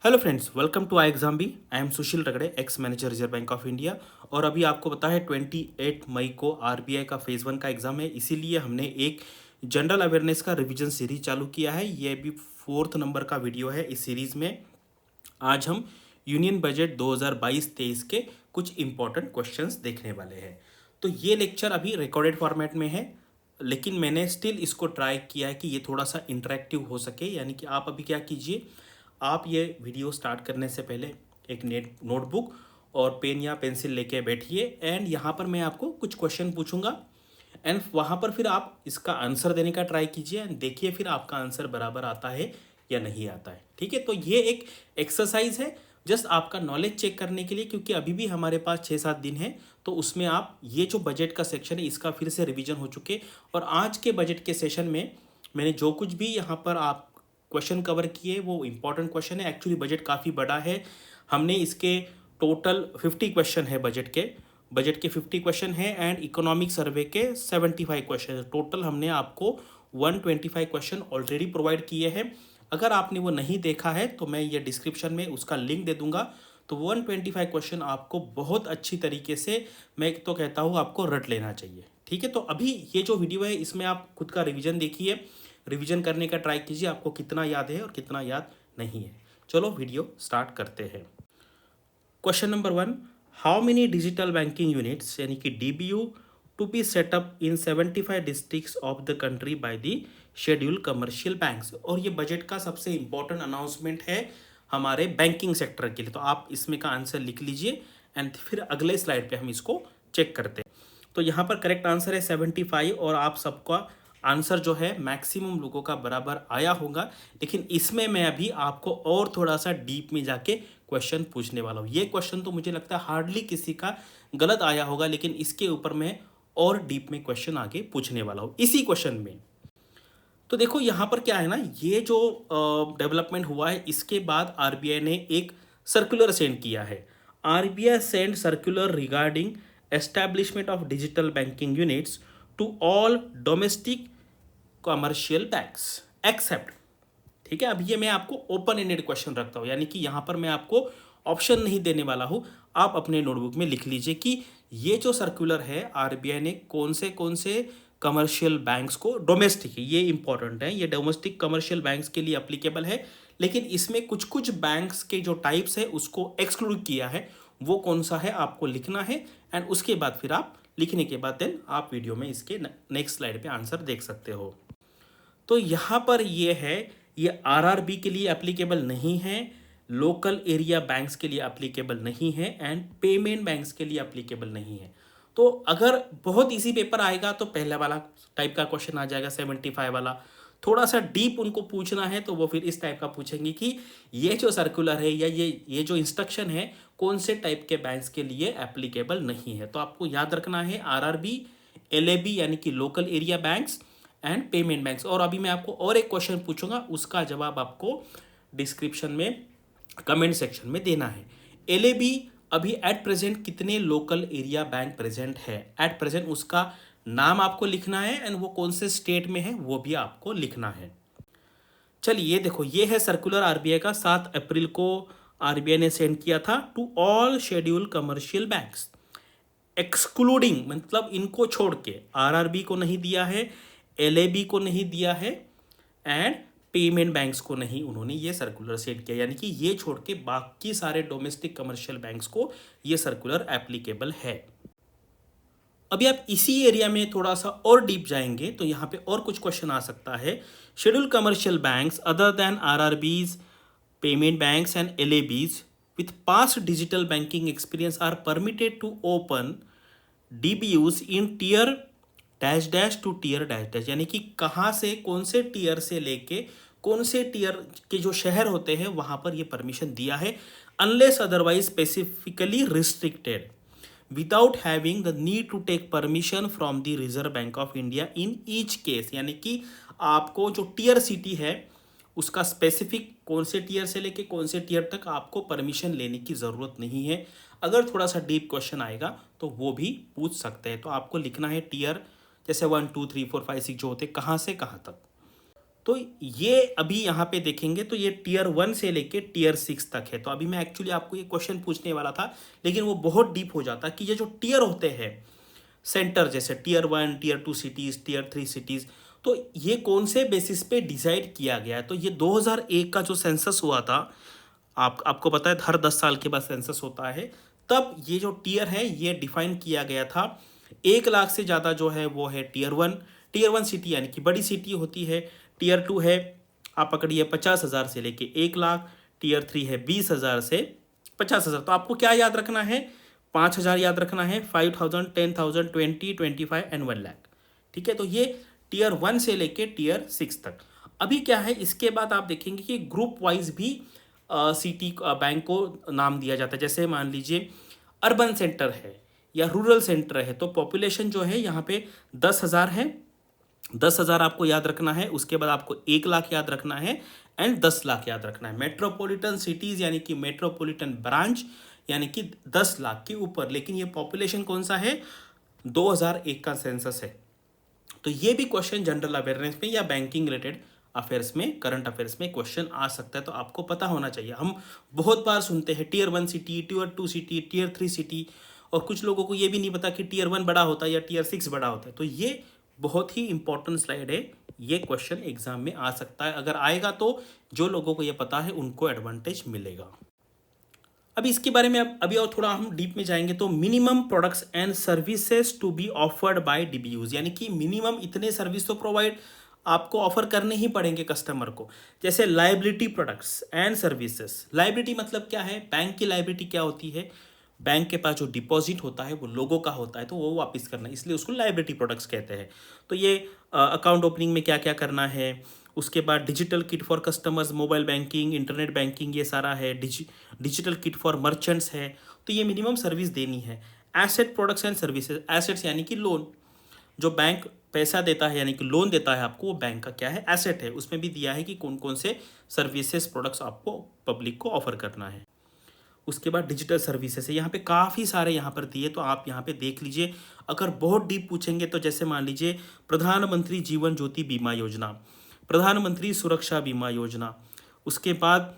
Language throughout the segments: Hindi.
Hello friends, welcome to I exam B. I am Sushil Ragade, ex manager Reserve Bank of India. और अभी आपको पता है 28 मई को आरबीआई का फेज़ 1 का एग्ज़ाम है, इसीलिए हमने एक जनरल अवेयरनेस का रिवीजन सीरीज चालू किया है। ये भी 4th नंबर का वीडियो है इस सीरीज़ में। आज हम यूनियन बजट 2022-23 के कुछ इंपॉर्टेंट क्वेश्चंस देखने वाले हैं। तो ये लेक्चर अभी रिकॉर्डेड फॉर्मेट में है, लेकिन मैंने स्टिल इसको ट्राई किया है कि ये थोड़ा सा इंटरेक्टिव हो सके। यानी कि आप अभी क्या कीजिए, आप ये वीडियो स्टार्ट करने से पहले एक नोटबुक और पेन या पेंसिल लेके बैठिए एंड यहाँ पर मैं आपको कुछ क्वेश्चन पूछूंगा एंड वहाँ पर फिर आप इसका आंसर देने का ट्राई कीजिए एंड देखिए फिर आपका आंसर बराबर आता है या नहीं आता है। ठीक है, तो ये एक एक्सरसाइज है जस्ट आपका नॉलेज चेक करने के लिए, क्योंकि अभी भी हमारे पास 6-7 दिन है। तो उसमें आप ये जो बजट का सेक्शन है इसका फिर से रिवीजन हो चुके, और आज के बजट के सेशन में मैंने जो कुछ भी यहाँ पर आप क्वेश्चन कवर किए वो इंपॉर्टेंट क्वेश्चन है। एक्चुअली बजट काफ़ी बड़ा है, हमने इसके टोटल 50 क्वेश्चन है बजट के 50 क्वेश्चन है एंड इकोनॉमिक सर्वे के 75 क्वेश्चन है। टोटल हमने आपको 125 क्वेश्चन ऑलरेडी प्रोवाइड किए हैं। अगर आपने वो नहीं देखा है तो मैं ये डिस्क्रिप्शन में उसका लिंक दे दूंगा। तो 125 क्वेश्चन आपको बहुत अच्छी तरीके से, मैं तो कहता हूँ, आपको रट लेना चाहिए। ठीक है, तो अभी ये जो वीडियो है इसमें आप खुद का रिवीजन देखिए, रिवीजन करने का ट्राई कीजिए आपको कितना याद है और कितना याद नहीं है। चलो वीडियो स्टार्ट करते हैं। Question number 1, how many digital banking units यानी कि DBU to be set up in 75 districts of the country by the schedule commercial banks. और ये बजट का सबसे इंपॉर्टेंट अनाउंसमेंट है हमारे बैंकिंग सेक्टर के लिए। तो आप इसमें का आंसर लिख लीजिए एंड फिर अगले स्लाइड पे हम इसको चेक करते हैं। तो यहाँ पर करेक्ट आंसर है 75 और आप सबका आंसर जो है मैक्सिमम लोगों का बराबर आया होगा। लेकिन इसमें मैं अभी आपको और थोड़ा सा डीप में जाके क्वेश्चन पूछने वाला हूँ। ये क्वेश्चन तो मुझे लगता है हार्डली किसी का गलत आया होगा, लेकिन इसके ऊपर मैं और डीप में क्वेश्चन आगे पूछने वाला हूँ इसी क्वेश्चन में। तो देखो यहाँ पर क्या है ना, ये जो डेवलपमेंट हुआ है इसके बाद आरबीआई ने एक सर्कुलर सेंड किया है। RBI send circular regarding establishment of digital banking units to all domestic commercial banks except. ठीक है, अब ये मैं आपको ओपन एंडेड क्वेश्चन रखता हूँ, यानी कि यहाँ पर मैं आपको ऑप्शन नहीं देने वाला हूँ। आप अपने नोटबुक में लिख लीजिए कि ये जो सर्कुलर है आरबीआई ने कौन से कमर्शियल बैंक्स को, डोमेस्टिक, ये इंपॉर्टेंट है, ये डोमेस्टिक कमर्शियल बैंक्स के लिए अप्लीकेबल है, लेकिन इसमें कुछ कुछ बैंक्स के जो टाइप्स है उसको एक्सक्लूड किया है। वो कौन सा है आपको लिखना है एंड उसके बाद फिर आप लिखने के बाद देन आप वीडियो में इसके नेक्स्ट स्लाइड पे आंसर देख सकते हो। तो यहाँ पर ये है, ये आरआरबी के लिए एप्लीकेबल नहीं है, लोकल एरिया बैंक्स के लिए एप्लीकेबल नहीं है एंड पेमेंट बैंक्स के लिए एप्लीकेबल नहीं है। तो अगर बहुत इजी पेपर आएगा तो पहला वाला टाइप का क्वेश्चन आ जाएगा 75 वाला। थोड़ा सा डीप उनको पूछना है तो वो फिर इस टाइप का पूछेंगे कि ये जो सर्कुलर है या ये जो इंस्ट्रक्शन है कौन से टाइप के बैंक्स के लिए एप्लीकेबल नहीं है। तो आपको याद रखना है आरआरबी, एलएबी यानी कि local area banks and payment banks. और अभी मैं आपको और एक क्वेश्चन पूछूंगा, उसका जवाब आपको डिस्क्रिप्शन में कमेंट सेक्शन में देना है। एलएबी अभी एट प्रेजेंट कितने लोकल एरिया बैंक प्रेजेंट है, एट प्रेजेंट उसका नाम आपको लिखना है एंड वो कौन से स्टेट में है वो भी आपको लिखना है। चलिए ये देखो, ये है सर्कुलर आरबीआई का 7 अप्रैल को आरबीआई ने सेंड किया था to all schedule commercial banks excluding, मतलब इनको छोड़ के, आरआरबी को नहीं दिया है, एलएबी को नहीं दिया है एंड पेमेंट बैंक्स को नहीं उन्होंने ये सर्कुलर सेंड किया, यानी कि ये छोड़ के बाकी सारे डोमेस्टिक कमर्शियल बैंक्स को ये सर्कुलर एप्लीकेबल है। अभी आप इसी एरिया में थोड़ा सा और डीप जाएंगे तो यहाँ पे और कुछ क्वेश्चन आ सकता है। Schedule commercial banks other than RRBs, payment banks and LABs with past digital banking experience are permitted to open DBUs in tier dash dash to tier dash dash, यानी कि कहाँ से, कौन से टीयर से लेके कौन से टीयर के जो शहर होते हैं वहाँ पर ये परमिशन दिया है, unless otherwise specifically restricted without having the need to take permission from the Reserve Bank of India in each case. यानी कि आपको जो टीयर सिटी है उसका स्पेसिफिक कौन से टीयर से लेके कौन से टीयर तक आपको परमिशन लेने की ज़रूरत नहीं है। अगर थोड़ा सा डीप क्वेश्चन आएगा तो वो भी पूछ सकते हैं। तो आपको लिखना है टीयर, जैसे 1 2 3 4 5 6 जो होते कहाँ से कहाँ तक। तो ये अभी यहाँ पे देखेंगे तो ये टीयर 1 से लेके टीयर 6 तक है। तो अभी मैं एक्चुअली आपको ये क्वेश्चन पूछने वाला था, लेकिन वो बहुत डीप हो जाता कि ये जो टीयर होते हैं सेंटर, जैसे tier 1, tier 2 cities, tier 3 cities, तो ये कौन से बेसिस पे डिसाइड किया गया है। तो ये 2001 का जो सेंसस हुआ था, आपको पता है हर 10 साल के बाद सेंसस होता है, तब ये जो टीयर है ये डिफाइन किया गया था। 1 लाख से ज़्यादा जो है वो है टीयर 1 सिटी यानी कि बड़ी सिटी होती है। टीयर 2 है, आप पकड़िए 50,000 से लेके 1 लाख। टीयर 3 है 20,000 से 50,000। तो आपको क्या याद रखना है, 5,000 याद रखना है, 5,000, 10,000, 20, 25 एंड 1 लाख। ठीक है, तो ये टीयर 1 से लेके टीयर 6 तक। अभी क्या है, इसके बाद आप देखेंगे कि ग्रुप वाइज भी सिटी बैंक को नाम दिया जाता है। जैसे मान लीजिए अर्बन सेंटर है या रूरल सेंटर है, तो पॉपुलेशन जो है यहाँ पे 10,000 है। 10,000 आपको याद रखना है। उसके बाद आपको 1 लाख याद रखना है एंड 10 लाख याद रखना है। मेट्रोपॉलिटन सिटीज़ यानी कि मेट्रोपॉलिटन ब्रांच यानी कि 10 लाख के ऊपर। लेकिन ये पॉपुलेशन कौन सा है, 2001 का सेंसस है। तो ये भी क्वेश्चन जनरल अवेयरनेस में या बैंकिंग रिलेटेड अफेयर्स में, करंट अफेयर्स में क्वेश्चन आ सकता है। तो आपको पता होना चाहिए। हम बहुत बार सुनते हैं tier 1 city, tier 2 city, tier 3 city, और कुछ लोगों को ये भी नहीं पता कि टीयर 1 बड़ा होता है या टीयर 6 बड़ा होता है। तो ये बहुत ही इंपॉर्टेंट स्लाइड है। ये क्वेश्चन एग्जाम में आ सकता है। अगर आएगा तो जो लोगों को ये पता है उनको एडवांटेज मिलेगा। अभी इसके बारे में अभी और थोड़ा हम डीप में जाएंगे। तो minimum products and services to be offered by DBUs, यानी कि मिनिमम इतने सर्विस तो प्रोवाइड आपको ऑफर करने ही पड़ेंगे कस्टमर को। जैसे liability products and services. Liability मतलब क्या है, बैंक की लाइबिलिटी क्या होती है, बैंक के पास जो डिपॉजिट होता है वो लोगों का होता है, तो वो वापस करना है, इसलिए उसको लाइबिलिटी प्रोडक्ट्स कहते हैं। तो ये अकाउंट ओपनिंग में क्या क्या करना है, उसके बाद digital kit for customers, mobile banking, internet banking, ये सारा है। डिजिटल किट फॉर मर्चेंट्स है। तो ये मिनिमम सर्विस देनी है। Asset products and services, assets यानी कि लोन, जो बैंक पैसा देता है यानी कि लोन देता है आपको, वो बैंक का क्या है, एसेट है। उसमें भी दिया है कि कौन कौन से सर्विसेज प्रोडक्ट्स आपको पब्लिक को ऑफर करना है। उसके बाद डिजिटल सर्विसेज है, यहाँ पे काफ़ी सारे यहाँ पर दिए, तो आप यहाँ पे देख लीजिए। अगर बहुत डीप पूछेंगे तो जैसे मान लीजिए प्रधानमंत्री जीवन ज्योति बीमा योजना, प्रधानमंत्री सुरक्षा बीमा योजना, उसके बाद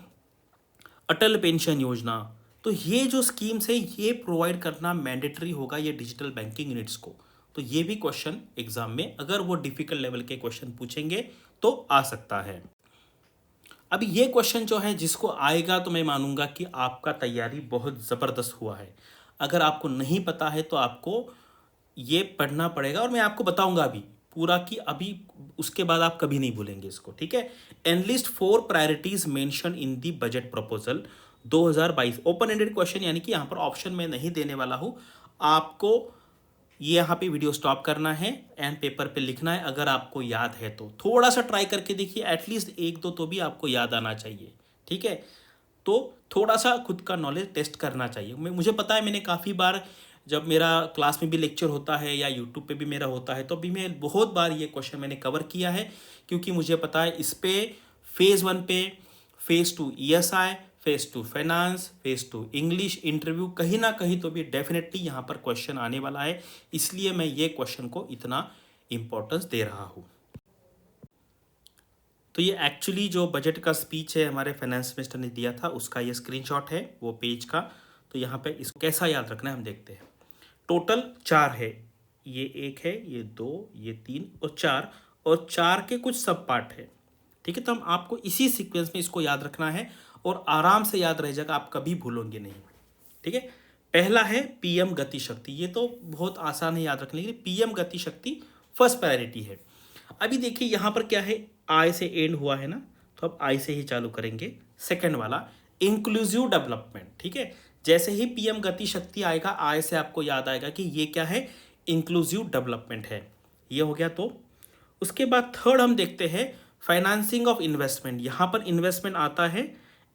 अटल पेंशन योजना। तो ये जो स्कीम्स है ये प्रोवाइड करना मैंडेटरी होगा ये डिजिटल बैंकिंग यूनिट्स को। तो ये भी क्वेश्चन एग्जाम में अगर वो डिफिकल्ट लेवल के क्वेश्चन पूछेंगे तो आ सकता है। अभी ये क्वेश्चन जो है जिसको आएगा तो मैं मानूंगा कि आपका तैयारी बहुत ज़बरदस्त हुआ है। अगर आपको नहीं पता है तो आपको ये पढ़ना पड़ेगा, और मैं आपको बताऊंगा अभी पूरा कि अभी उसके बाद आप कभी नहीं भूलेंगे इसको। ठीक है, enlist 4 priorities mention in the budget proposal 2022। Open ended question, यानी कि यहाँ पर ऑप्शन मैं नहीं देने वाला हूँ। आपको ये यहाँ पे वीडियो स्टॉप करना है एंड पेपर पे लिखना है। अगर आपको याद है तो थोड़ा सा ट्राई करके देखिए, एटलीस्ट 1-2 तो भी आपको याद आना चाहिए। ठीक है, तो थोड़ा सा खुद का नॉलेज टेस्ट करना चाहिए। मुझे पता है, मैंने काफ़ी बार जब मेरा क्लास में भी लेक्चर होता है या यूट्यूब पे भी मेरा होता है, तो भी मैं बहुत बार ये क्वेश्चन मैंने कवर किया है, क्योंकि मुझे पता है इस पे फेज़ 1 पे, phase 2 ESI, phase 2 finance, phase 2 English interview, कहीं ना कहीं तो भी डेफिनेटली यहाँ पर क्वेश्चन आने वाला है। इसलिए मैं ये क्वेश्चन को इतना इम्पोर्टेंस दे रहा हूँ। तो ये एक्चुअली जो बजट का स्पीच है हमारे फाइनेंस मिनिस्टर ने दिया था, उसका ये स्क्रीनशॉट है वो पेज का। तो यहाँ पे इसको कैसा याद रखना है हम देखते हैं। टोटल 4 है, ये 1 है, ये 2, ये 3 और 4, और 4 के कुछ सब पार्ट है। ठीक है, तो हम आपको इसी सीक्वेंस में इसको याद रखना है और आराम से याद रह जाएगा, आप कभी भूलोगे नहीं। ठीक है, पहला है पीएम गति शक्ति। ये तो बहुत आसान है याद रखने के लिए, पीएम गति शक्ति फर्स्ट प्रायोरिटी है। अभी देखिए यहाँ पर क्या है, आई से एंड हुआ है ना, तो अब आई से ही चालू करेंगे। सेकंड वाला इंक्लूसिव डेवलपमेंट। ठीक है, जैसे ही पीएम गति शक्ति आएगा, आई से आपको याद आएगा कि ये क्या है, इंक्लूसिव डेवलपमेंट है। ये हो गया। तो उसके बाद थर्ड हम देखते हैं फाइनेंसिंग ऑफ इन्वेस्टमेंट। यहाँ पर इन्वेस्टमेंट आता है,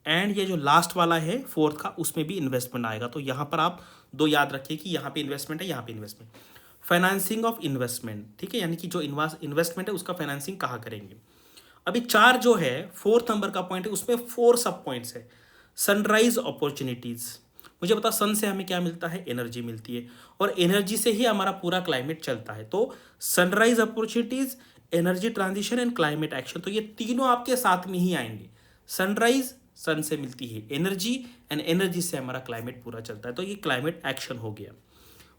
एंड ये जो लास्ट वाला है फोर्थ का, उसमें भी इन्वेस्टमेंट आएगा। तो यहाँ पर आप 2 याद रखिए कि यहाँ पे इन्वेस्टमेंट है, यहाँ पे इन्वेस्टमेंट। फाइनेंसिंग ऑफ इन्वेस्टमेंट, ठीक है, यानी कि जो इन्वेस्टमेंट है उसका फाइनेंसिंग कहाँ करेंगे। अभी 4 जो है, 4th नंबर का पॉइंट है, उसमें 4 सब पॉइंट्स है। सनराइज अपॉर्चुनिटीज़, मुझे पता सन से हमें क्या मिलता है, एनर्जी मिलती है, और एनर्जी से ही हमारा पूरा क्लाइमेट चलता है। तो sunrise opportunities, energy transition and climate action. तो ये तीनों आपके साथ में ही आएंगे। सनराइज सन से मिलती है एनर्जी, एंड एनर्जी से हमारा क्लाइमेट पूरा चलता है, तो ये क्लाइमेट एक्शन हो गया।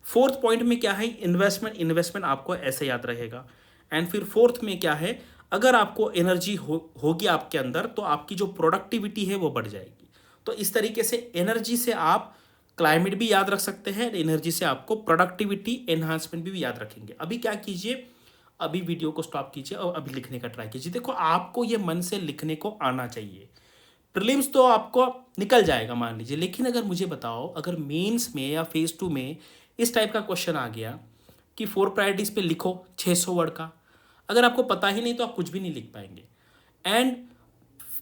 फोर्थ पॉइंट में क्या है, इन्वेस्टमेंट। इन्वेस्टमेंट आपको ऐसे याद रहेगा। एंड फिर फोर्थ में क्या है, अगर आपको एनर्जी होगी आपके अंदर तो आपकी जो प्रोडक्टिविटी है वो बढ़ जाएगी। तो इस तरीके से एनर्जी से आप क्लाइमेट भी याद रख सकते हैं, एनर्जी से आपको प्रोडक्टिविटी एनहांसमेंट भी याद रखेंगे। अभी क्या कीजिए, अभी वीडियो को स्टॉप कीजिए और अभी लिखने का ट्राई कीजिए। देखो आपको ये मन से लिखने को आना चाहिए। प्रीलिम्स तो आपको निकल जाएगा मान लीजिए, लेकिन अगर मुझे बताओ, अगर मेंस में या फेज 2 में इस टाइप का क्वेश्चन आ गया कि 4 प्रायोरिटीज पे लिखो 600 वर्ड का, अगर आपको पता ही नहीं तो आप कुछ भी नहीं लिख पाएंगे। एंड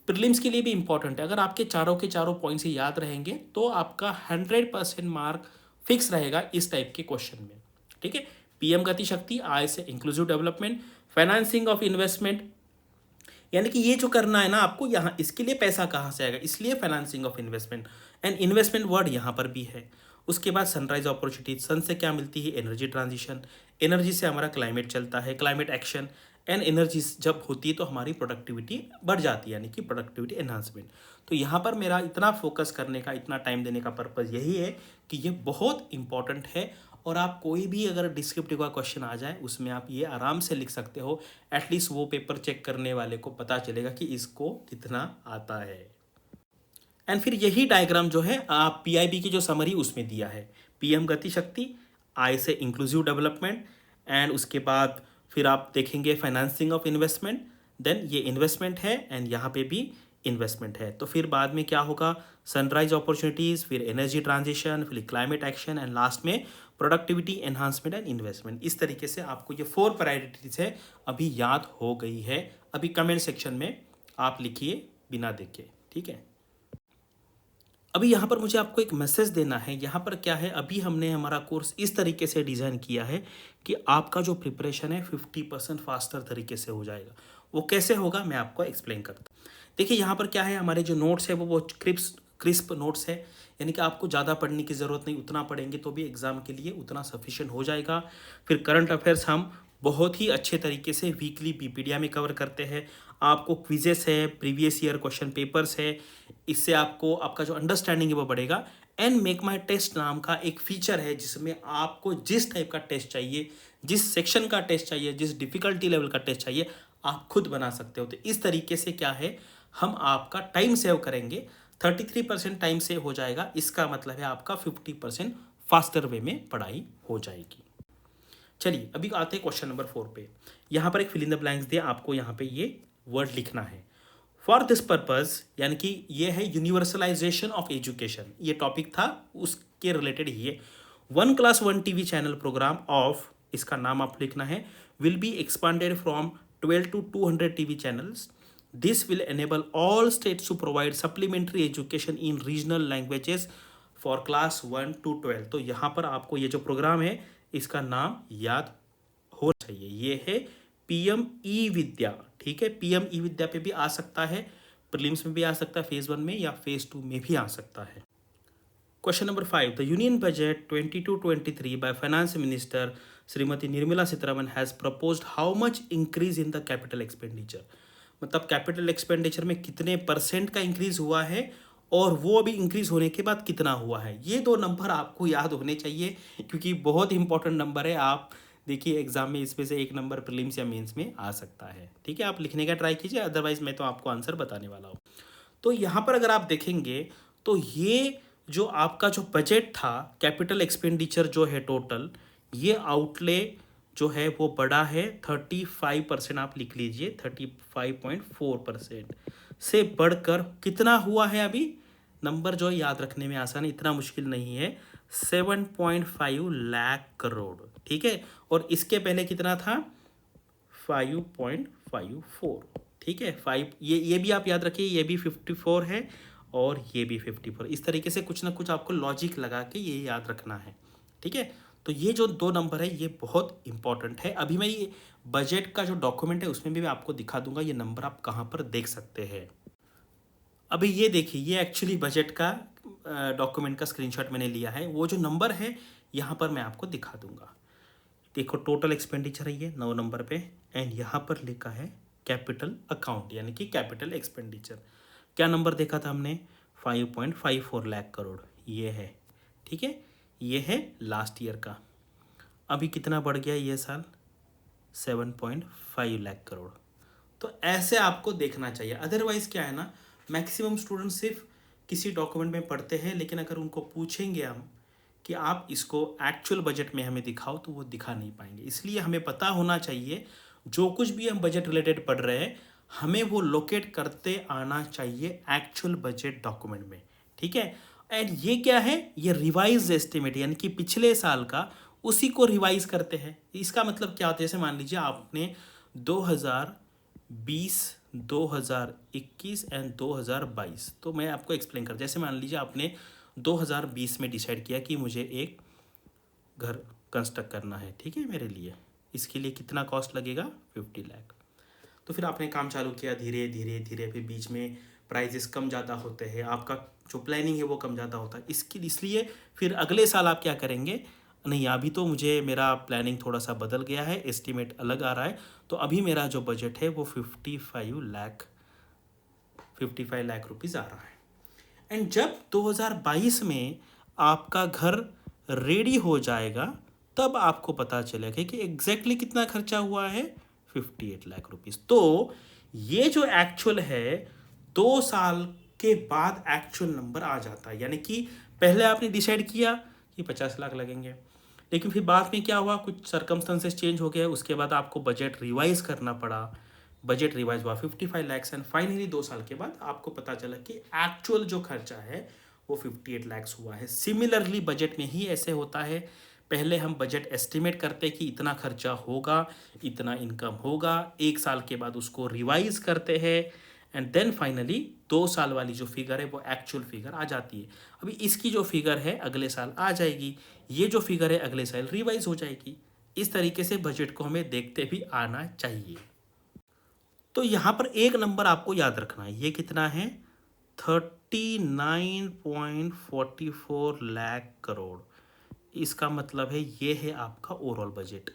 प्रीलिम्स के लिए भी इंपॉर्टेंट है, अगर आपके चारों के चारों पॉइंट्स याद रहेंगे तो आपका 100% मार्क फिक्स रहेगा इस टाइप के क्वेश्चन में। ठीक है, पीएम गति शक्ति, आय से inclusive development, financing of investment, यानी कि ये जो करना है ना आपको, यहाँ इसके लिए पैसा कहाँ से आएगा, इसलिए financing of investment. And investment word यहाँ पर भी है। उसके बाद सनराइज अपॉर्चुनिटी, सन से क्या मिलती है, एनर्जी ट्रांजिशन, एनर्जी से हमारा क्लाइमेट चलता है, क्लाइमेट एक्शन। एंड एनर्जी जब होती है तो हमारी प्रोडक्टिविटी बढ़ जाती है, यानी कि प्रोडक्टिविटी एनहांसमेंट। तो यहाँ पर मेरा इतना फोकस करने का, इतना टाइम देने का पर्पज़ यही है कि ये बहुत इंपॉर्टेंट है। और आप कोई भी अगर डिस्क्रिप्टिव का क्वेश्चन आ जाए उसमें आप ये आराम से लिख सकते हो। एटलीस्ट वो पेपर चेक करने वाले को पता चलेगा कि इसको कितना आता है। एंड फिर यही डायग्राम जो है आप पीआईबी की जो समरी उसमें दिया है, पीएम गति शक्ति, आई से इंक्लूसिव डेवलपमेंट, एंड उसके बाद फिर आप देखेंगे फाइनेंसिंग ऑफ इन्वेस्टमेंट, देन ये इन्वेस्टमेंट है एंड यहाँ पे भी इन्वेस्टमेंट है। तो फिर बाद में क्या होगा, सनराइज अपॉर्चुनिटीज़, फिर एनर्जी ट्रांजिशन, फिर क्लाइमेट एक्शन, एंड लास्ट में प्रोडक्टिविटी एनहांसमेंट एंड इन्वेस्टमेंट। इस तरीके से आपको ये 4 प्रायोरिटीज है अभी याद हो गई है। अभी कमेंट सेक्शन में आप लिखिए बिना देखे, ठीक है। अभी यहाँ पर मुझे आपको एक मैसेज देना है। यहाँ पर क्या है, अभी हमने हमारा कोर्स इस तरीके से डिज़ाइन किया है कि आपका जो प्रिपरेशन है 50% फास्टर तरीके से हो जाएगा। वो कैसे होगा मैं आपको एक्सप्लेन करता हूँ। देखिए यहाँ पर क्या है, हमारे जो नोट्स है वो क्रिस्प नोट्स है, यानी कि आपको ज़्यादा पढ़ने की ज़रूरत नहीं, उतना पढ़ेंगे तो भी एग्ज़ाम के लिए उतना सफिशिएंट हो जाएगा। फिर करंट अफेयर्स हम बहुत ही अच्छे तरीके से वीकली पीपीडिया में कवर करते हैं। आपको क्विजेस है, प्रीवियस ईयर क्वेश्चन पेपर्स है, इससे आपको आपका जो अंडरस्टैंडिंग है वो बढ़ेगा। एंड मेक माई टेस्ट नाम का एक फीचर है जिसमें आपको जिस टाइप का टेस्ट चाहिए, जिस सेक्शन का टेस्ट चाहिए, जिस डिफ़िकल्टी लेवल का टेस्ट चाहिए, आप खुद बना सकते हो। तो इस तरीके से क्या है, हम आपका टाइम सेव करेंगे। 33% टाइम सेव हो जाएगा, इसका मतलब है आपका 50% फास्टर वे में पढ़ाई हो जाएगी। चलिए अभी आते हैं क्वेश्चन नंबर 4 पे। यहाँ पर एक फिल इन द ब्लैंक्स दिया, आपको यहाँ पे ये वर्ड लिखना है। फॉर दिस पर्पज, यानी कि ये है यूनिवर्सलाइजेशन ऑफ एजुकेशन, ये टॉपिक था उसके रिलेटेड ही है। 1 class 1 TV channel programme of, इसका नाम आप लिखना है, will be expanded from 12 to 200 TV channels. This will enable all states to provide supplementary education in regional languages for class 1 to 12। तो यहाँ पर आपको ये जो प्रोग्राम है इसका नाम याद हो चाहिए, ये है पीएम ई विद्या। ठीक है, पीएम ई विद्या पे भी आ सकता है, प्रीलिम्स में भी आ सकता है, फेज 1 में या फेज 2 में भी आ सकता है। Question number 5, the union budget 22-23 by finance minister Shrimati Nirmala Sitharaman has proposed how much increase in the capital expenditure. मतलब कैपिटल एक्सपेंडिचर में कितने % का इंक्रीज हुआ है और वो अभी इंक्रीज होने के बाद कितना हुआ है। ये 2 नंबर आपको याद होने चाहिए क्योंकि बहुत इंपॉर्टेंट नंबर है। आप देखिए एग्जाम में इसमें से एक नंबर प्रीलिम्स या मेंस में आ सकता है। ठीक है, आप लिखने का ट्राई कीजिए, अदरवाइज मैं तो आपको आंसर बताने वाला हूँ। तो यहाँ पर अगर आप देखेंगे तो ये जो आपका जो बजट था, कैपिटल एक्सपेंडिचर जो है टोटल, ये आउटले जो है वो बड़ा है 35%। आप लिख लीजिए 35.4% से बढ़कर कितना हुआ है, अभी नंबर जो याद रखने में आसान है, इतना मुश्किल नहीं है, 7.5 लाख करोड़। ठीक है, और इसके पहले कितना था, 5.54। ठीक है, 5, ये भी आप याद रखिए, ये भी 54 है और ये भी 54। इस तरीके से कुछ ना कुछ आपको लॉजिक लगा के ये याद रखना है। ठीक है, तो ये जो 2 नंबर है ये बहुत इंपॉर्टेंट है। अभी मैं ये बजट का जो डॉक्यूमेंट है उसमें भी मैं आपको दिखा दूंगा ये नंबर आप कहाँ पर देख सकते हैं। अभी ये देखिए, ये एक्चुअली बजट का डॉक्यूमेंट का स्क्रीनशॉट मैंने लिया है। वो जो नंबर है यहाँ पर मैं आपको दिखा दूंगा। देखो टोटल एक्सपेंडिचर है ये 9 नंबर पे, एंड यहाँ पर लिखा है कैपिटल अकाउंट यानी कि कैपिटल एक्सपेंडिचर। क्या नंबर देखा था हमने? 5.54 लाख करोड़ ये है, ठीक है। ये है लास्ट ईयर का। अभी कितना बढ़ गया ये साल? 7.5 लाख करोड़। तो ऐसे आपको देखना चाहिए। अदरवाइज क्या है ना, मैक्सिमम स्टूडेंट सिर्फ किसी डॉक्यूमेंट में पढ़ते हैं, लेकिन अगर उनको पूछेंगे हम कि आप इसको एक्चुअल बजट में हमें दिखाओ, तो वो दिखा नहीं पाएंगे। इसलिए हमें पता होना चाहिए जो कुछ भी हम बजट रिलेटेड पढ़ रहे हैं, हमें वो लोकेट करते आना चाहिए एक्चुअल बजट डॉक्यूमेंट में, ठीक है। एंड ये क्या है? ये रिवाइज एस्टिमेट यानी कि पिछले साल का, उसी को रिवाइज करते हैं। इसका मतलब क्या होता है? जैसे मान लीजिए आपने 2020, 2021 एंड 2022, तो मैं आपको एक्सप्लेन कर, जैसे मान लीजिए आपने 2020 में डिसाइड किया कि मुझे एक घर कंस्ट्रक्ट करना है, ठीक है, मेरे लिए। इसके लिए कितना कॉस्ट लगेगा? 50 लाख। तो फिर आपने काम चालू किया धीरे धीरे धीरे, फिर बीच में प्राइजेस कम ज़्यादा होते हैं, आपका जो प्लानिंग है वो कम ज़्यादा होता है। इसलिए फिर अगले साल आप क्या करेंगे? नहीं, अभी तो मुझे मेरा प्लानिंग थोड़ा सा बदल गया है, एस्टिमेट अलग आ रहा है, तो अभी मेरा जो बजट है वो 55 लाख रुपीज़ आ रहा है। एंड जब 2022 में आपका घर रेडी हो जाएगा, तब आपको पता चलेगा कि एग्जैक्टली कितना खर्चा हुआ है, 58 लाख रुपीज़। तो ये जो एक्चुअल है, 2 साल के बाद एक्चुअल नंबर आ जाता है। यानी कि पहले आपने डिसाइड किया कि 50 लाख लगेंगे, लेकिन फिर बाद में क्या हुआ, कुछ सर्कमस्टेंसेस चेंज हो गए, उसके बाद आपको बजट रिवाइज करना पड़ा। बजट रिवाइज हुआ 55 लैक्स, एंड फाइनली 2 साल के बाद आपको पता चला कि एक्चुअल जो खर्चा है वो 58 लैक्स हुआ है। सिमिलरली बजट में ही ऐसे होता है। पहले हम बजट एस्टिमेट करते हैं कि इतना खर्चा होगा, इतना इनकम होगा, 1 साल के बाद उसको रिवाइज करते हैं, एंड देन फाइनली 2 साल वाली जो फिगर है वो एक्चुअल फिगर आ जाती है। अभी इसकी जो फिगर है अगले साल आ जाएगी, ये जो फिगर है अगले साल रिवाइज हो जाएगी। इस तरीके से बजट को हमें देखते भी आना चाहिए। तो यहाँ पर एक नंबर आपको याद रखना है, ये कितना है? 39.44 लाख करोड़। इसका मतलब है ये है आपका ओवरऑल बजट,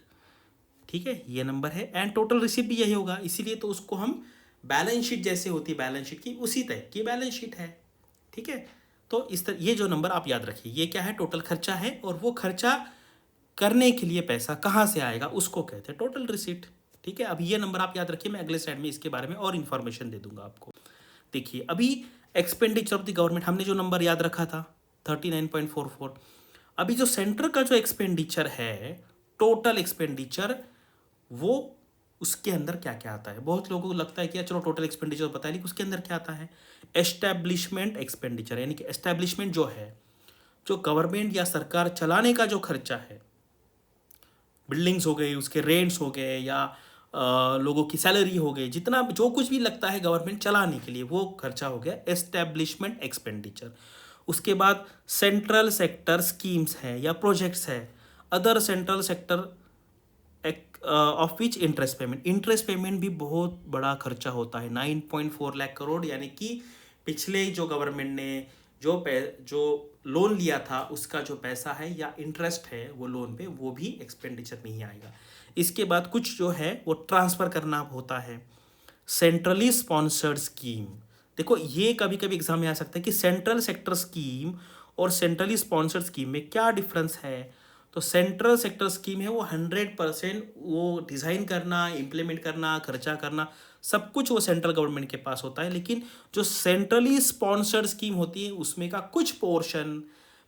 ठीक है, ये नंबर है। एंड टोटल रिसीप्ट भी यही होगा, इसीलिए तो उसको हम बैलेंस शीट जैसे होती है बैलेंस शीट की, उसी तरह की बैलेंस शीट है, ठीक है। तो इस तरह ये जो नंबर आप याद रखिए, ये क्या है? टोटल खर्चा है, और वो खर्चा करने के लिए पैसा कहाँ से आएगा उसको कहते हैं टोटल रिसीट, ठीक है। अब ये नंबर आप याद रखिए, मैं अगले स्लाइड में इसके बारे में और इन्फॉर्मेशन दे दूंगा आपको। देखिए अभी एक्सपेंडिचर ऑफ द गवर्नमेंट हमने जो नंबर याद रखा था 39.44, अभी जो सेंटर का जो एक्सपेंडिचर है, टोटल एक्सपेंडिचर, वो उसके अंदर क्या क्या आता है? बहुत लोगों को लगता है कि चलो टोटल एक्सपेंडिचर पता है, लेकिन उसके अंदर क्या आता है? एस्टैब्लिशमेंट एक्सपेंडिचर, यानी कि एस्टैब्लिशमेंट जो है, जो गवर्नमेंट या सरकार चलाने का जो खर्चा है, बिल्डिंग्स हो गई, उसके रेंट्स हो गए, या लोगों की सैलरी हो गई, जितना जो कुछ भी लगता है गवर्नमेंट चलाने के लिए, वो खर्चा हो गया एस्टैब्लिशमेंट एक्सपेंडिचर। उसके बाद सेंट्रल सेक्टर स्कीम्स है या प्रोजेक्ट्स है, other central sector of which interest payment भी बहुत बड़ा खर्चा होता है, 9.4 लाख करोड़। यानी कि पिछले जो गवर्नमेंट ने जो लोन लिया था उसका जो पैसा है या इंटरेस्ट है वो लोन पे, वो भी एक्सपेंडिचर में ही आएगा। इसके बाद कुछ जो है वो ट्रांसफ़र करना होता है, सेंट्रली स्पॉन्सर्ड स्कीम। देखो ये कभी कभी एग्जाम में आ सकता है कि सेंट्रल सेक्टर स्कीम और सेंट्रली स्पॉन्सर्ड स्कीम में क्या डिफरेंस है। तो सेंट्रल सेक्टर स्कीम है वो 100% वो डिज़ाइन करना, इम्प्लीमेंट करना, खर्चा करना, सब कुछ वो सेंट्रल गवर्नमेंट के पास होता है। लेकिन जो सेंट्रली स्पॉन्सर्ड स्कीम होती है उसमें का कुछ पोर्शन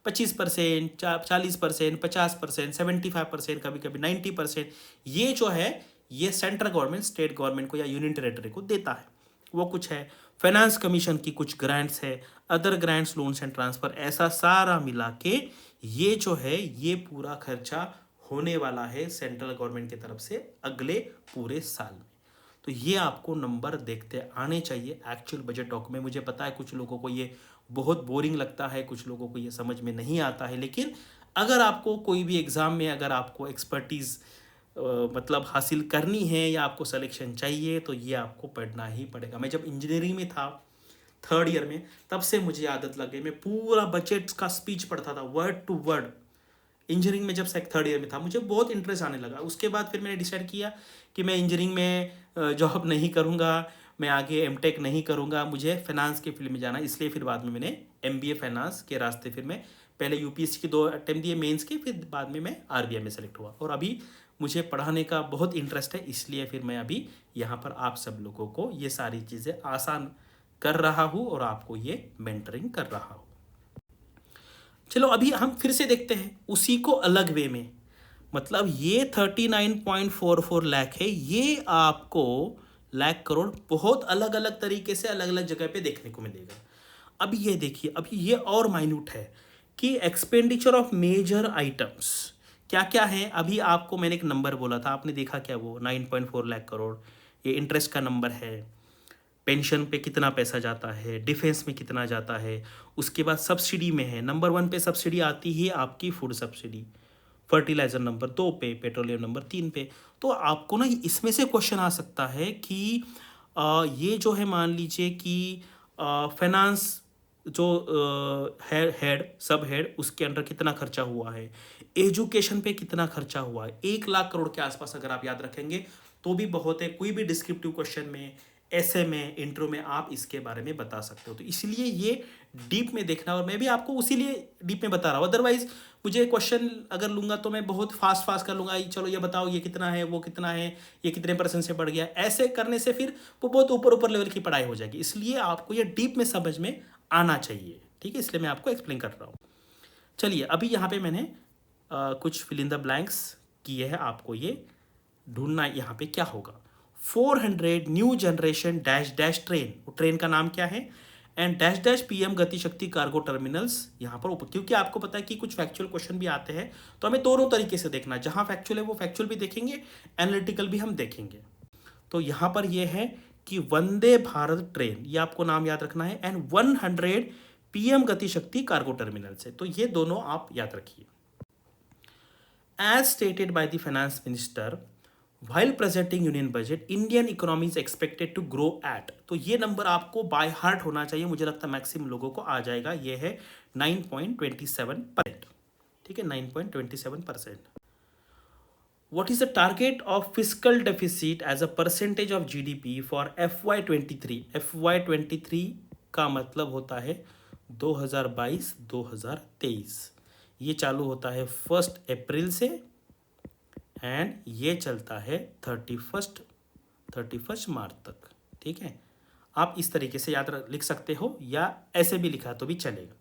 25%, 40%, 50%, 75%, कभी कभी 90%, ये जो है ये सेंट्रल गवर्नमेंट स्टेट गवर्नमेंट को या यूनियन टेरेटरी को देता है। वो कुछ है, फाइनेंस कमीशन की कुछ ग्रांट्स है, other grants, loans and transfer, ऐसा सारा मिला के ये जो है ये पूरा खर्चा होने वाला है सेंट्रल गवर्नमेंट की तरफ से अगले पूरे साल में। तो ये आपको नंबर देखते आने चाहिए एक्चुअल बजट डॉक्यूमेंट। मुझे पता है कुछ लोगों को ये बहुत बोरिंग लगता है, कुछ लोगों को ये समझ में नहीं आता है, लेकिन अगर आपको कोई भी एग्ज़ाम में अगर आपको एक्सपर्टीज़ मतलब हासिल करनी है या आपको सिलेक्शन चाहिए, तो ये आपको पढ़ना ही पड़ेगा। मैं जब इंजीनियरिंग में था 3rd ईयर में, तब से मुझे आदत लग गई, मैं पूरा बजट का स्पीच पढ़ता था वर्ड टू वर्ड। इंजीनियरिंग में जब थर्ड ईयर में था मुझे बहुत इंटरेस्ट आने लगा। उसके बाद फिर मैंने डिसाइड किया कि मैं इंजीनियरिंग में जॉब नहीं करूँगा, मैं आगे एमटेक नहीं करूँगा, मुझे फाइनेंस के फील्ड में जाना। इसलिए फिर बाद में मैंने एमबीए फाइनेंस के रास्ते फिर मैं पहले यूपीएससी के 2 अटेम्प्ट दिए मेंस के, फिर बाद में मैं आरबीआई में सेलेक्ट हुआ। और अभी मुझे पढ़ाने का बहुत इंटरेस्ट है, इसलिए फिर मैं अभी यहाँ पर आप सब लोगों को ये सारी चीज़ें आसान कर रहा हूँ और आपको ये मेंटरिंग कर रहा हूँ। चलो अभी हम फिर से देखते हैं उसी को अलग वे में। मतलब ये 39.44 लाख है, ये आपको लाख करोड़ बहुत अलग अलग तरीके से अलग अलग जगह पे देखने को मिलेगा। अभी ये देखिए, अभी ये और माइन्यूट है कि एक्सपेंडिचर ऑफ मेजर आइटम्स क्या क्या है। अभी आपको मैंने एक नंबर बोला था, आपने देखा क्या, वो 9.4 लाख करोड़, ये इंटरेस्ट का नंबर है। पेंशन पे कितना पैसा जाता है, डिफेंस में कितना जाता है, उसके बाद सब्सिडी में है। नंबर 1 पे सब्सिडी आती है आपकी फूड सब्सिडी, फर्टिलाइज़र नंबर 2 पे, पेट्रोलियम नंबर 3 पे। तो आपको ना इसमें से क्वेश्चन आ सकता है कि ये जो है मान लीजिए कि फाइनेंस जो हेड सब हेड उसके अंडर कितना खर्चा हुआ है, एजुकेशन पे कितना खर्चा हुआ है। 1 लाख करोड़ के आसपास अगर आप याद रखेंगे तो भी बहुत है। कोई भी डिस्क्रिप्टिव क्वेश्चन में, ऐसे में, इंट्रो में आप इसके बारे में बता सकते हो। तो इसलिए ये डीप में देखना, और मैं भी आपको उसी लिए डीप में बता रहा हूँ। अदरवाइज मुझे क्वेश्चन अगर लूँगा तो मैं बहुत फास्ट फास्ट कर लूँगा, चलो ये बताओ ये कितना है, वो कितना है, ये कितने % से बढ़ गया। ऐसे करने से फिर वो बहुत ऊपर ऊपर लेवल की पढ़ाई हो जाएगी। इसलिए आपको ये डीप में समझ में आना चाहिए, ठीक है, इसलिए मैं आपको एक्सप्लेन कर रहा हूँ। चलिए अभी यहाँ पे मैंने कुछ फिल इन द ब्लैंक्स किए हैं, आपको ये ढूंढना यहाँ पे क्या होगा। 400 new generation dash dash train, train का नाम क्या है, एंड डैश डैश पीएम गति शक्ति कार्गो टर्मिनल्स यहाँ पर ऊपर। क्योंकि आपको पता है कि कुछ फैक्चुअल क्वेश्चन भी आते हैं, तो हमें दोनों तरीके से देखना है। जहाँ फैक्चुअल है वो फैक्चुअल भी देखेंगे, एनालिटिकल भी हम देखेंगे। तो यहाँ पर ये है कि वंदे भारत ट्रेन, ये आपको नाम याद रखना है, एंड 100 पीएम गति शक्ति कार्गो टर्मिनल से। तो ये दोनों आप याद रखिए। As stated by the finance minister while presenting union budget, Indian economy is expected to grow at. तो ये नंबर आपको बाय हार्ट होना चाहिए, मुझे लगता है मैक्सिमम लोगों को आ जाएगा। ये है 9.27%, ठीक है, 9.27%। What is the target of fiscal deficit as a percentage of GDP for FY23? FY23 का मतलब होता है 2022-2023। ये चालू होता है 1 अप्रैल से एंड ये चलता है 31 मार्च तक, ठीक है। आप इस तरीके से याद लिख सकते हो या ऐसे भी लिखा तो भी चलेगा।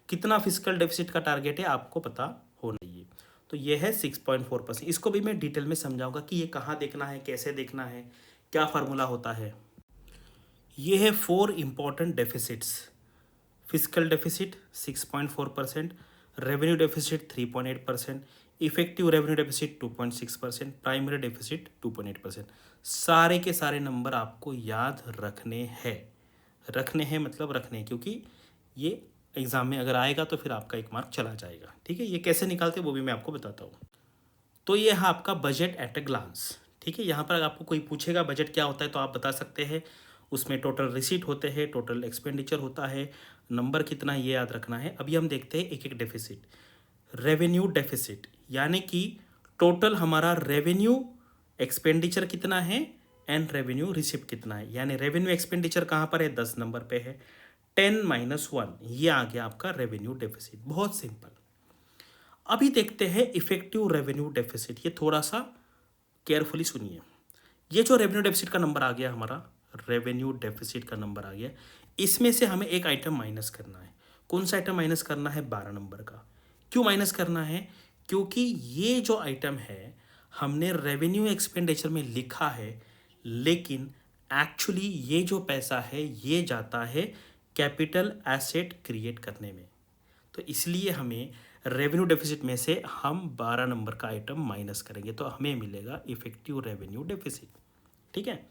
कितना फिस्कल डेफिसिट का टारगेट है आपको पता होना चाहिए। तो ये है 6.4%। इसको भी मैं डिटेल में समझाऊंगा कि ये कहाँ देखना है, कैसे देखना है, क्या फार्मूला होता है। ये है 4 important deficits. Fiscal deficit 6.4%, revenue deficit 3.8%, effective revenue deficit 2.6%, primary deficit 2.8%। सारे के सारे नंबर आपको याद रखने हैं मतलब रखने हैं, क्योंकि ये एग्ज़ाम में अगर आएगा तो फिर आपका 1 मार्क चला जाएगा, ठीक है। ये कैसे निकालते वो भी मैं आपको बताता हूँ। तो ये है आपका बजट एट ए ग्लांस, ठीक है। यहाँ पर अगर आपको कोई पूछेगा बजट क्या होता है तो आप बता सकते हैं। उसमें टोटल रिसीट होते हैं, टोटल एक्सपेंडिचर होता है, नंबर कितना है ये याद रखना है। अभी हम देखते हैं एक एक डेफिसिट। रेवेन्यू डेफिसिट यानी कि टोटल हमारा रेवेन्यू एक्सपेंडिचर कितना है एंड रेवेन्यू रिसिप्ट कितना है। यानी रेवेन्यू एक्सपेंडिचर कहाँ पर है, 10 नंबर पे है, 10-1, ये आ गया आपका रेवेन्यू डेफिसिट। बहुत सिंपल। अभी देखते हैं इफेक्टिव रेवेन्यू डेफिसिट। ये थोड़ा सा केयरफुली सुनिए। ये जो रेवेन्यू डेफिसिट का नंबर आ गया हमारा, रेवेन्यू डेफिसिट का नंबर आ गया, इसमें से हमें एक आइटम माइनस करना है। कौन सा आइटम माइनस करना है, 12 नंबर का। क्यों माइनस करना है, क्योंकि ये जो आइटम है हमने रेवेन्यू एक्सपेंडिचर में लिखा है, लेकिन एक्चुअली ये जो पैसा है ये जाता है कैपिटल एसेट क्रिएट करने में। तो इसलिए हमें रेवेन्यू डेफिसिट में से हम 12 नंबर का आइटम माइनस करेंगे, तो हमें मिलेगा इफेक्टिव रेवेन्यू डेफिसिट, ठीक है।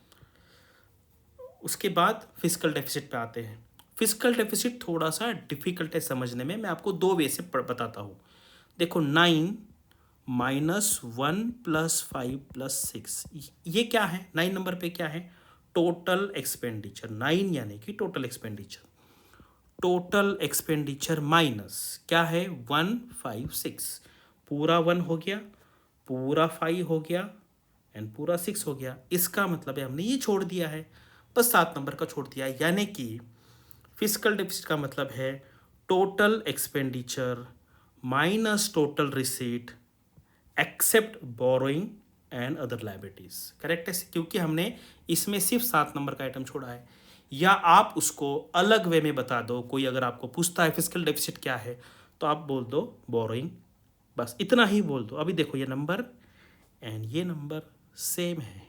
उसके बाद फिस्कल डेफिसिट पे आते हैं। फिस्कल डेफिसिट थोड़ा सा डिफिकल्ट है समझने में, मैं आपको 2 वे से बताता हूँ। देखो 9 - 1 + 5 + 6, ये क्या है, 9 नंबर पे क्या है, टोटल एक्सपेंडिचर। 9 यानी कि total expenditure. Total expenditure minus क्या है, 156, पूरा 1 हो गया, पूरा 5 हो गया एंड पूरा 6 हो गया। इसका मतलब है हमने ये छोड़ दिया है, बस 7 नंबर का छोड़ दिया है। यानी कि फिजिकल डेफिसिट का मतलब है total expenditure minus total receipt except borrowing and other liabilities. Correct है, क्योंकि हमने इसमें सिर्फ 7 नंबर का आइटम छोड़ा है। या आप उसको अलग वे में बता दो, कोई अगर आपको पूछता है फिजिकल डेफिसिट क्या है तो आप बोल दो बोरोइंग, बस इतना ही बोल दो। अभी देखो ये नंबर एंड ये नंबर सेम है,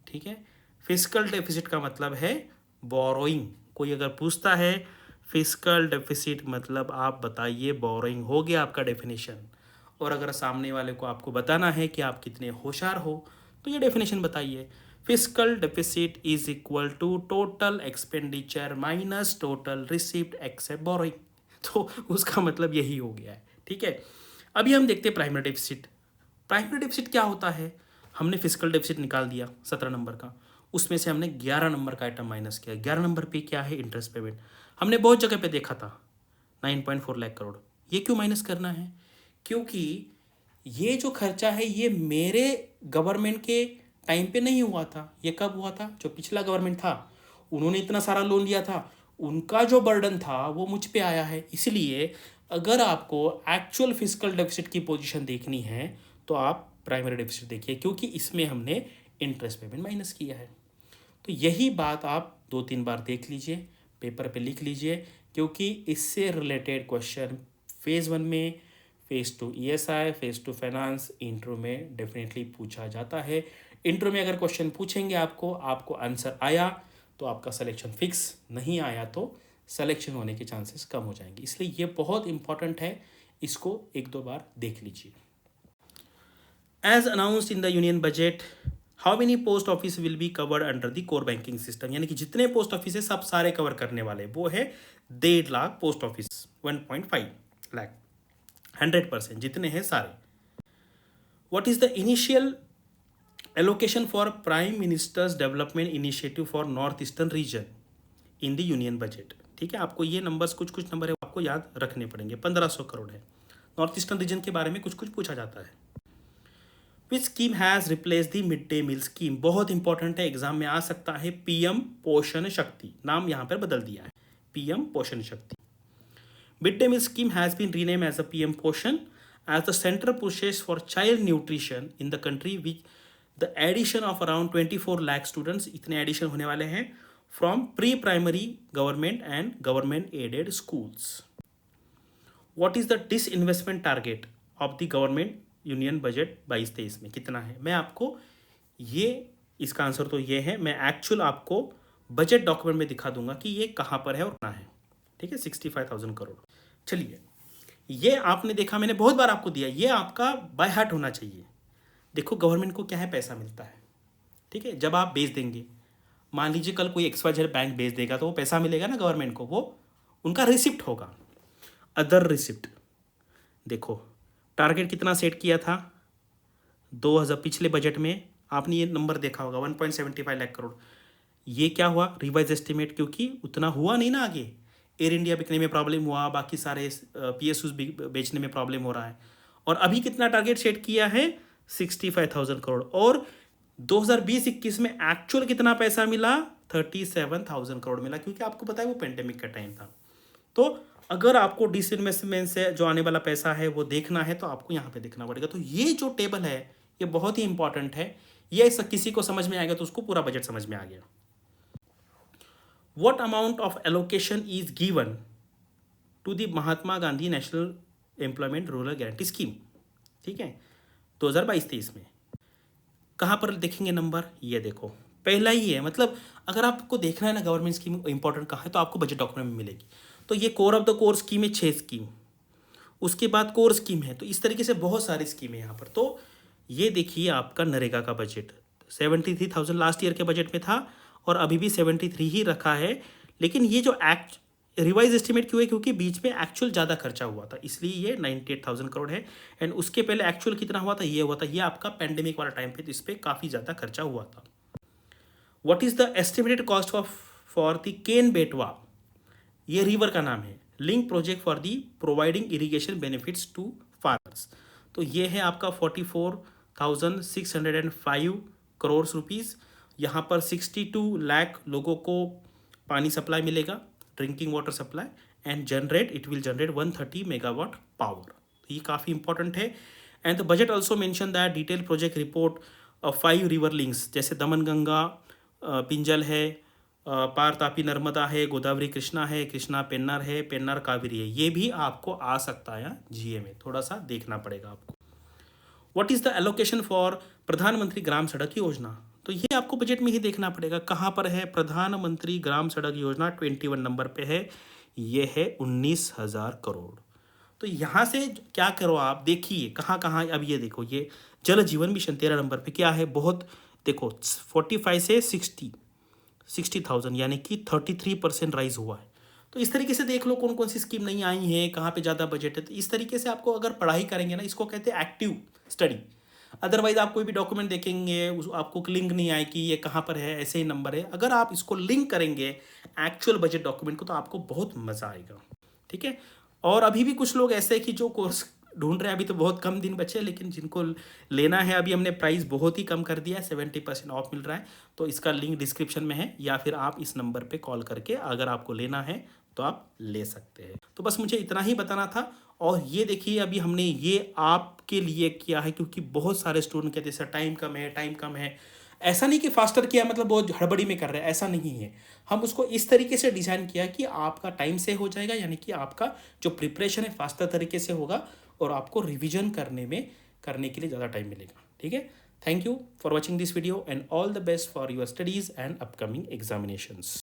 ठीक है। फिजिकल डेफिसिट का मतलब है बोरोइंग। कोई अगर पूछता है फिजिकल डेफिसिट मतलब आप बताइए बोरोइंग, हो गया आपका डेफिनेशन। और अगर सामने वाले को आपको बताना है कि आप कितने होशियार हो तो ये डेफिनेशन बताइए, physical deficit is equal to total expenditure minus total received except borrowing. तो उसका मतलब यही हो गया है, ठीक है। अभी हम देखते हैं प्राइमरी डेफिसिट। प्राइमरी डेफिसिट क्या होता है? हमने फिजिकल डेफिसिट निकाल दिया 17 नंबर का, उसमें से हमने 11 नंबर का आइटम माइनस किया। 11 नंबर पे क्या है? Interest payment. हमने बहुत जगह पे देखा था 9.4 लाख करोड़। ये क्यों माइनस करना है? क्योंकि ये जो खर्चा है ये मेरे गवर्नमेंट के टाइम पे नहीं हुआ था। ये कब हुआ था? जो पिछला गवर्नमेंट था उन्होंने इतना सारा लोन लिया था, उनका जो बर्डन था वो मुझ पे आया है। इसलिए अगर आपको एक्चुअल फिजिकल डेफिसिट की पोजीशन देखनी है तो आप प्राइमरी डेफिसिट देखिए, क्योंकि इसमें हमने इंटरेस्ट पेमेंट माइनस किया है। तो यही बात आप 2-3 बार देख लीजिए, पेपर पे लिख लीजिए, क्योंकि इससे रिलेटेड क्वेश्चन फेज़ 1 में, phase 2 ESI, phase 2 finance, intro में डेफिनेटली पूछा जाता है। इंट्रो में अगर क्वेश्चन पूछेंगे आपको आंसर आया तो आपका सिलेक्शन फिक्स, नहीं आया तो सिलेक्शन होने के चांसेस कम हो जाएंगे। इसलिए ये बहुत इंपॉर्टेंट है, इसको 1-2 बार देख लीजिए। As announced in the union budget, how many post office will be covered under the core banking system? यानी कि जितने पोस्ट ऑफिस है सब सारे कवर करने वाले, वो है 1.5 लाख पोस्ट ऑफिस, 1.5 लाख, 100% जितने हैं सारे। What is the initial allocation for prime ministers development initiative for north eastern region in the union budget? ठीक है, आपको ये नंबर्स कुछ नंबर है आपको याद रखने पड़ेंगे। 1500 करोड़ है। नॉर्थ ईस्टर्न रीजन के बारे में कुछ पूछा जाता है। Which scheme has replace the mid day meal scheme? बहुत इंपॉर्टेंट है, एग्जाम में आ सकता है। पीएम पोषण शक्ति, नाम यहाँ पर बदल दिया है, PM Poshan Shakti. Mid day meal scheme has been rename as a PM Poshan as the center pushes for child nutrition in the country with the addition of around 24 lakh students, इतने एडिशन होने वाले हैं from pre-primary government and government aided schools. What is the disinvestment target of the government union budget 22-23 में कितना है? मैं आपको ये, इसका आंसर तो ये है, मैं एक्चुअल आपको बजट डॉक्यूमेंट में दिखा दूंगा कि ये कहाँ पर है और कहाँ है, ठीक है। 65,000 करोड़। चलिए, ये आपने देखा, मैंने बहुत बार आपको दिया, ये आपका बाय हार्ट होना चाहिए। देखो गवर्नमेंट को क्या है, पैसा मिलता है, ठीक है। जब आप बेच देंगे, मान लीजिए कल कोई XYZ बैंक बेच देगा तो वो पैसा मिलेगा ना गवर्नमेंट को, वो उनका रिसिप्ट होगा, अदर रिसिप्ट। देखो टारगेट कितना सेट किया था 2000 पिछले बजट में, आपने ये नंबर देखा होगा 1.75 लाख करोड़। ये क्या हुआ? रिवाइज एस्टिमेट, क्योंकि उतना हुआ नहीं ना आगे। एयर इंडिया बिकने में प्रॉब्लम हुआ, बाकी सारे PSUs बेचने में प्रॉब्लम हो रहा है। और अभी कितना टारगेट सेट किया है? 65,000 करोड़। और 2020-21 में एक्चुअल कितना पैसा मिला? 37,000 करोड़ मिला, क्योंकि आपको पता है वो पेंडेमिक का टाइम था। तो अगर आपको डिसइन्वेस्टमेंट से जो आने वाला पैसा है वो देखना है तो आपको यहाँ पे देखना पड़ेगा। तो ये जो टेबल है ये बहुत ही इंपॉर्टेंट है, ये किसी को समझ में आएगा तो उसको पूरा बजट समझ में आ गया। What amount of allocation is given to the Mahatma Gandhi national employment rural guarantee scheme? ठीक है, 2022-23 में कहाँ पर देखेंगे नंबर? ये देखो पहला ही है। मतलब अगर आपको देखना है ना गवर्नमेंट स्कीम इंपॉर्टेंट कहाँ है तो आपको बजट डॉक्यूमेंट में मिलेगी। तो ये core of the core scheme है 6 स्कीम, उसके बाद कोर स्कीम है, तो इस तरीके से बहुत सारी स्कीम है यहाँ पर। तो ये देखिए आपका नरेगा का बजट 73,000 लास्ट ईयर के बजट में था और अभी भी 73 ही रखा है। लेकिन ये जो रिवाइज एस्टिमेट क्यों है? क्योंकि बीच में एक्चुअल ज़्यादा खर्चा हुआ था, इसलिए ये 98,000 करोड़ है। एंड उसके पहले एक्चुअल कितना हुआ था? ये हुआ था, ये आपका पेंडेमिक वाला टाइम पे, तो इस पर काफ़ी ज़्यादा खर्चा हुआ था। What is the estimated cost for the Ken Betwa? ये रिवर का नाम है। Link project for the providing irrigation benefits to farmers. तो ये है आपका 44,605 करोड़ रुपीज़। यहाँ पर 62 लाख लोगों को पानी सप्लाई मिलेगा, drinking water supply, and generate it will generate 130 megawatt power. ये काफ़ी इंपॉर्टेंट है। And the budget also mention that detail project report 5 river links जैसे दमन गंगा, पिंजल है, पार तापी नर्मदा है, गोदावरी कृष्णा है, कृष्णा पेन्नार है, पेन्नार कावेरी है, ये भी आपको आ सकता है जीए में, थोड़ा सा देखना पड़ेगा आपको। What is the allocation for प्रधानमंत्री ग्राम सड़क योजना, तो ये आपको बजट में ही देखना पड़ेगा कहाँ पर है। प्रधानमंत्री ग्राम सड़क योजना 21 नंबर पे है, ये है 19,000 करोड़। तो यहाँ से क्या करो आप, देखिए कहाँ कहाँ। अब ये देखो, ये जल जीवन मिशन 13 नंबर पे क्या है, बहुत देखो 45 से 60,000 यानी कि 33% राइज हुआ है। तो इस तरीके से देख लो कौन कौन सी स्कीम नहीं आई है, कहाँ पे ज़्यादा बजट है। तो इस तरीके से आपको अगर पढ़ाई करेंगे ना, इसको कहते हैं एक्टिव स्टडी। अदरवाइज आप कोई भी डॉक्यूमेंट देखेंगे आपको लिंक नहीं आए कि ये कहाँ पर है, ऐसे ही नंबर है। अगर आप इसको लिंक करेंगे एक्चुअल बजट डॉक्यूमेंट को तो आपको बहुत मज़ा आएगा, ठीक है। और अभी भी कुछ लोग ऐसे कि जो कोर्स ढूंढ रहे हैं, अभी तो बहुत कम दिन बचे, लेकिन जिनको लेना है अभी हमने प्राइस बहुत ही कम कर दिया है, 70% ऑफ मिल रहा है। तो इसका लिंक डिस्क्रिप्शन में है, या फिर आप इस नंबर पे कॉल करके अगर आपको लेना है तो आप ले सकते हैं। तो बस मुझे इतना ही बताना था। और ये देखिए अभी हमने ये आपके लिए किया है, क्योंकि बहुत सारे स्टूडेंट कहते हैं सर टाइम कम है, टाइम कम है। ऐसा नहीं कि फास्टर किया मतलब बहुत हड़बड़ी में कर रहे हैं, ऐसा नहीं है। हम उसको इस तरीके से डिज़ाइन किया कि आपका टाइम से हो जाएगा, यानी कि आपका जो प्रिपरेशन है फास्टर तरीके से होगा और आपको रिवीजन करने के लिए ज़्यादा टाइम मिलेगा, ठीक है। Thank you for watching this video and all the best for your studies and upcoming examinations.